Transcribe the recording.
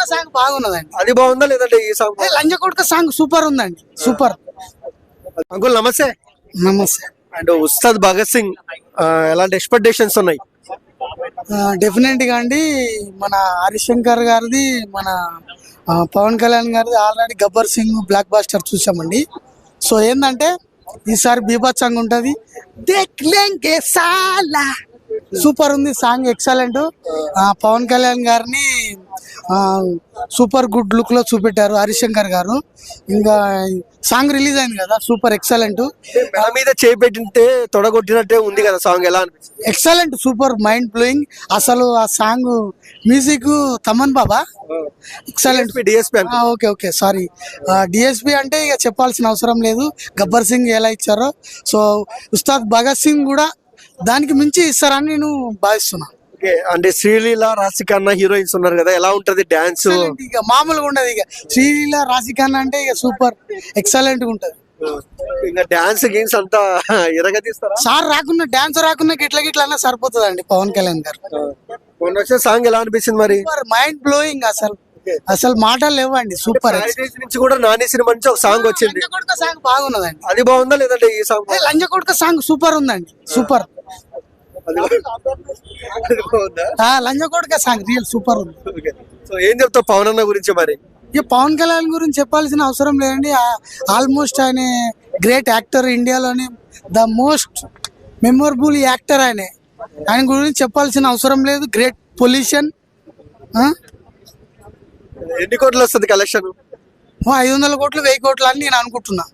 కొడుక సాంగ్ బాగున్నదండి. అది బాగుందా లేదంటే ఈ సాంగ్? లంజ కొడుక సాంగ్ సూపర్ ఉందండి, సూపర్. అంకుల్ నమస్తే. నమస్తే. అండ్ ఉస్తాద్ భగత్ సింగ్ ఎలాంటి ఎక్స్పెక్టేషన్స్ ఉన్నాయి? డెఫినెట్ గా అండి, మన హరిశంకర్ గారిది, మన పవన్ కళ్యాణ్ గారిది already Gabbar Singh blockbuster చూసామండి. సో ఏంటంటే ఈసారి బీభత్సంగా ఉంటది. దేఖ్ లేంగే సాలా సూపర్ ఉంది సాంగ్, ఎక్సలెంట్. పవన్ కళ్యాణ్ గారిని సూపర్ గుడ్ లుక్ లో చూపెట్టారు హరిశంకర్ గారు. ఇంకా సాంగ్ రిలీజ్ అయింది కదా, సూపర్ ఎక్సలెంట్. మెడ మీద చేపెట్టింటే తొడగొట్టినట్టే ఉంది కదా సాంగ్, ఎలా అనిపిస్తుంది? Excellent, super, mind blowing. అసలు ఆ సాంగ్ మ్యూజిక్ తమన్ బాబా excellent. DSP okay okay sorry, DSP అంటే ఇక చెప్పాల్సిన అవసరం లేదు. గబ్బర్ సింగ్ ఎలా ఇచ్చారో, సో ఉస్తాద్ భగత్ సింగ్ కూడా దానికి మించి ఇస్తారని నేను భావిస్తున్నా. అంటే శ్రీలీల రాశికన్నా హీరోయిన్స్ ఉన్నారు కదా, ఎలా ఉంటది డాన్స్? ఇక మామూలుగా ఉండదు. ఇక శ్రీలీల రాశికన్నా అంటే ఇక సూపర్ ఎక్సలెంట్ గా ఉంటది. ఇంకా డాన్స్ గేమ్స్ అంతా ఎరగదీస్తారా? సార్ రాకున్నా, డాన్స్ రాకున్నా గిట్ల గిట్ల అన్నా సరిపోతుందండి పవన్ కళ్యాణ్ గారు. మొన్న వచ్చిన సాంగ్ ఎలా అనిపించింది మరి? Super, mind blowing. అసలు మాటలు లేవండి, సూపర్. నుంచి కూడా నాని సినిమా నుంచి ఒక సాంగ్ వచ్చింది, సాంగ్ బాగున్నదండి. అది బాగుందా లేదంటే ఈ సాంగ్? లంజ కొడుక సాంగ్ సూపర్ ఉందండి, సూపర్. లంజ కొడుక సాంగ్ రియల్ సూపర్ ఉంది. సో ఏం చెప్తావు పవన్ అన్న గురించి మరి? ఇక పవన్ కళ్యాణ్ గురించి చెప్పాల్సిన అవసరం లేదండి. ఆల్మోస్ట్ ఆయన గ్రేట్ యాక్టర్, ఇండియాలోనే ద మోస్ట్ మెమొరబుల్ యాక్టర్ ఆయన గురించి చెప్పాల్సిన అవసరం లేదు. Great pollution. ఎన్ని కోట్లు వస్తుంది కలెక్షన్? 500 కోట్లు 1000 కోట్లు అని నేను అనుకుంటున్నా.